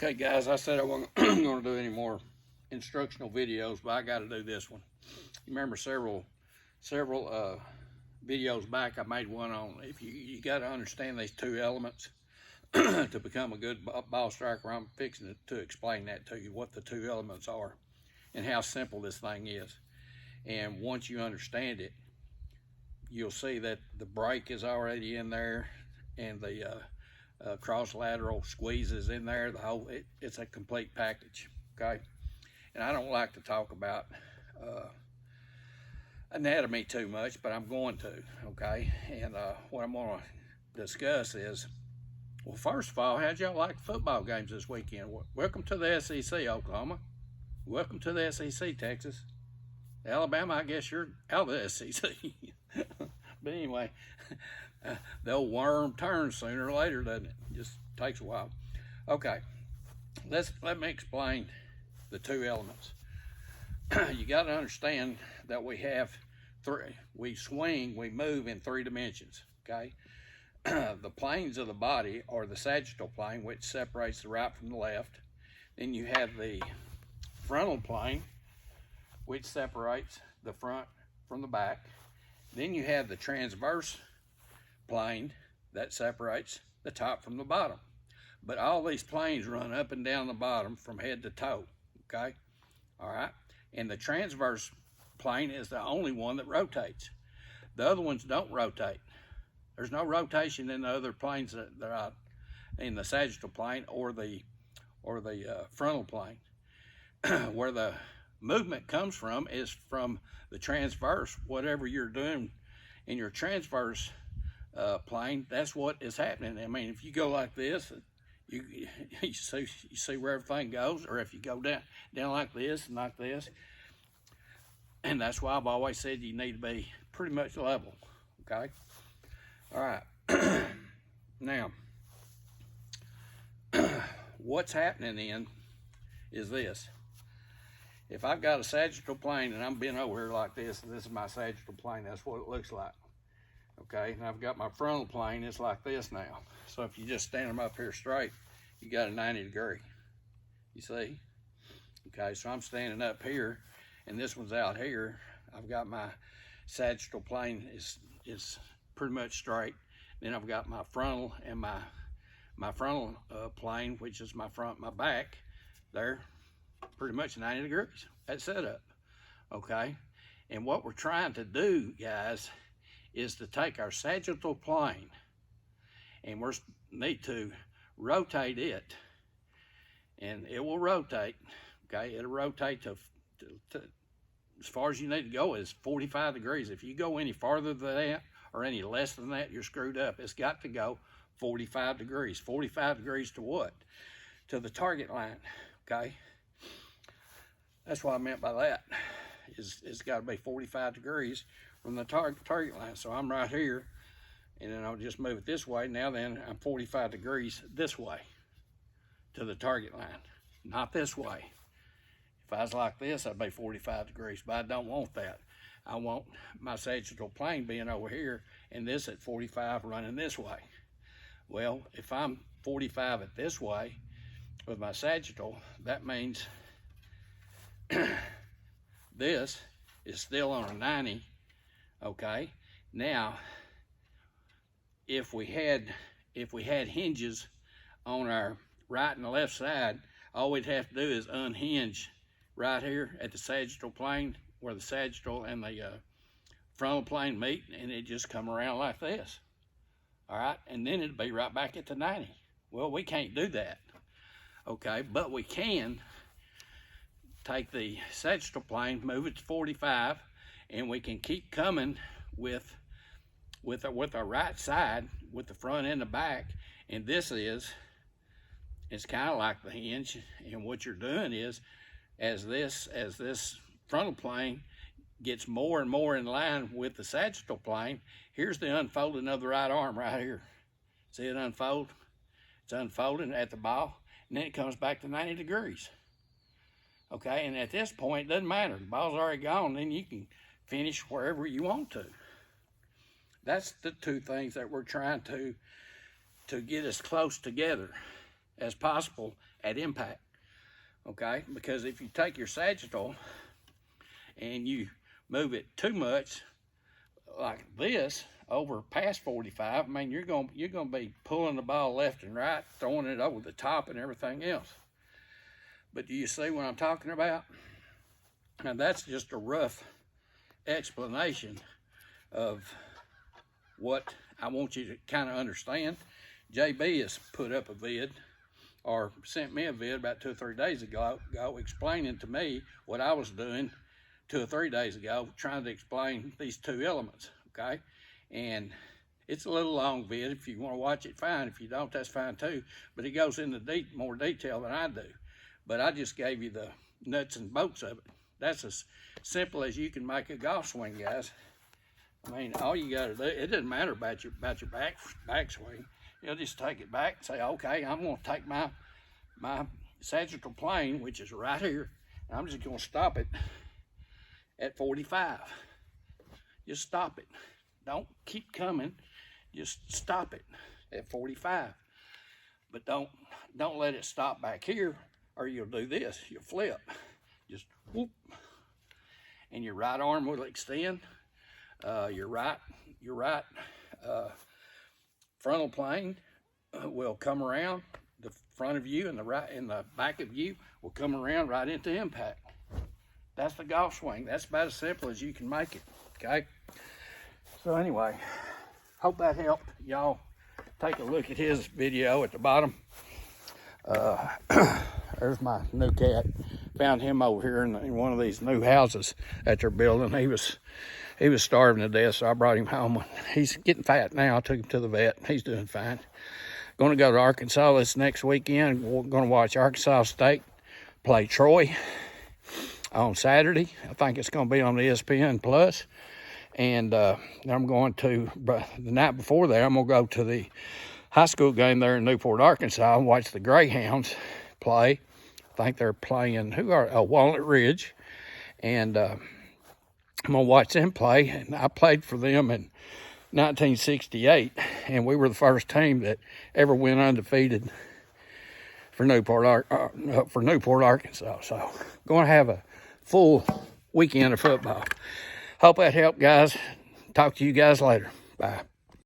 Okay, guys, I said I wasn't going to do any more instructional videos, but I got to do this one. You remember several videos back, I made one on if you got to understand these two elements to become a good ball striker. I'm fixing to explain that to you, what the two elements are and how simple this thing is. And once you understand it, you'll see that the break is already in there, and the cross lateral squeeze is in there. It's a complete package. Okay, and I don't like to talk about anatomy too much, but I'm going to. Okay, and what I'm going to discuss is, well, first of all, how'd y'all like the football games this weekend? Welcome to the SEC, Oklahoma. Welcome to the SEC, Texas. Alabama, I guess you're out of the SEC. But anyway, the old worm turns sooner or later, doesn't it? Just takes a while. Okay, let me explain the two elements. You got to understand that we have three. We swing, we move in three dimensions. Okay, the planes of the body are the sagittal plane, which separates the right from the left. Then you have the frontal plane, which separates the front from the back. Then you have the transverse plane that separates the top from the bottom. But all these planes run up and down the bottom from head to toe, okay? All right, and the transverse plane is the only one that rotates. The other ones don't rotate. There's no rotation in the other planes that are in the sagittal plane or the frontal plane. Where the movement comes from is from the transverse. Whatever you're doing in your transverse plane, that's what is happening. I mean, if you go like this, you see where everything goes, or if you go down like this and like this, and that's why I've always said you need to be pretty much level. Okay, all right. Now, what's happening then is this. If I've got a sagittal plane and I'm bent over here like this, and this is my sagittal plane, that's what it looks like. Okay, and I've got my frontal plane, it's like this now. So if you just stand them up here straight, you got a 90 degree, you see? Okay, so I'm standing up here, and this one's out here. I've got my sagittal plane is pretty much straight. Then I've got my frontal and my frontal plane, which is my front, my back, there. Pretty much 90 degrees, that setup, okay? And what we're trying to do, guys, is to take our sagittal plane and we need to rotate it, and it will rotate, okay? It'll rotate to as far as you need to go is 45 degrees. If you go any farther than that or any less than that, you're screwed up. It's got to go 45 degrees. 45 degrees to what? To the target line, okay? That's what I meant by that. It's got to be 45 degrees from the target line. So I'm right here, and then I'll just move it this way. Now then, I'm 45 degrees this way to the target line, not this way. If I was like this, I'd be 45 degrees, but I don't want that. I want my sagittal plane being over here, and this at 45 running this way. Well, if I'm 45 at this way with my sagittal, that means this is still on a 90, okay? Now, if we had hinges on our right and the left side, all we'd have to do is unhinge right here at the sagittal plane where the sagittal and the frontal plane meet, and it just come around like this, all right? And then it'd be right back at the 90. Well, we can't do that, okay? But we can take the sagittal plane, move it to 45, and we can keep coming with our right side, with the front and the back. And it's kind of like the hinge. And what you're doing is, as this frontal plane gets more and more in line with the sagittal plane, here's the unfolding of the right arm right here. See it unfold? It's unfolding at the ball, and then it comes back to 90 degrees. Okay, and at this point, it doesn't matter. The ball's already gone, then you can finish wherever you want to. That's the two things that we're trying to get us close together as possible at impact, okay? Because if you take your sagittal and you move it too much, like this, over past 45, I mean, you're gonna be pulling the ball left and right, throwing it over the top and everything else. But do you see what I'm talking about? And that's just a rough explanation of what I want you to kind of understand. JB has put up a vid, or sent me a vid about 2 or 3 days ago explaining to me what I was doing 2 or 3 days ago, trying to explain these two elements, okay? And it's a little long vid. If you want to watch it, fine. If you don't, that's fine too. But it goes into more detail than I do. But I just gave you the nuts and bolts of it. That's as simple as you can make a golf swing, guys. I mean, all you got to do, it doesn't matter about your backswing. You'll just take it back and say, okay, I'm going to take my sagittal plane, which is right here, and I'm just going to stop it at 45. Just stop it. Don't keep coming. Just stop it at 45. But don't let it stop back here, or you'll do this. You'll flip. Just whoop, and your right arm will extend. Your right frontal plane will come around the front of you, and the back of you will come around right into impact. That's the golf swing. That's about as simple as you can make it, okay? So anyway, hope that helped. Y'all take a look at his video at the bottom. There's my new cat. Found him over here in one of these new houses that they're building. He was starving to death, so I brought him home. He's getting fat now. I took him to the vet. He's doing fine. Going to go to Arkansas this next weekend. We're going to watch Arkansas State play Troy on Saturday. I think it's going to be on ESPN Plus. And I'm going to, the night before that, I'm going to go to the high school game there in Newport, Arkansas, and watch the Greyhounds play. I think they're playing, Walnut Ridge. And I'm going to watch them play. And I played for them in 1968, and we were the first team that ever went undefeated for Newport, Arkansas. So going to have a full weekend of football. Hope that helped, guys. Talk to you guys later. Bye.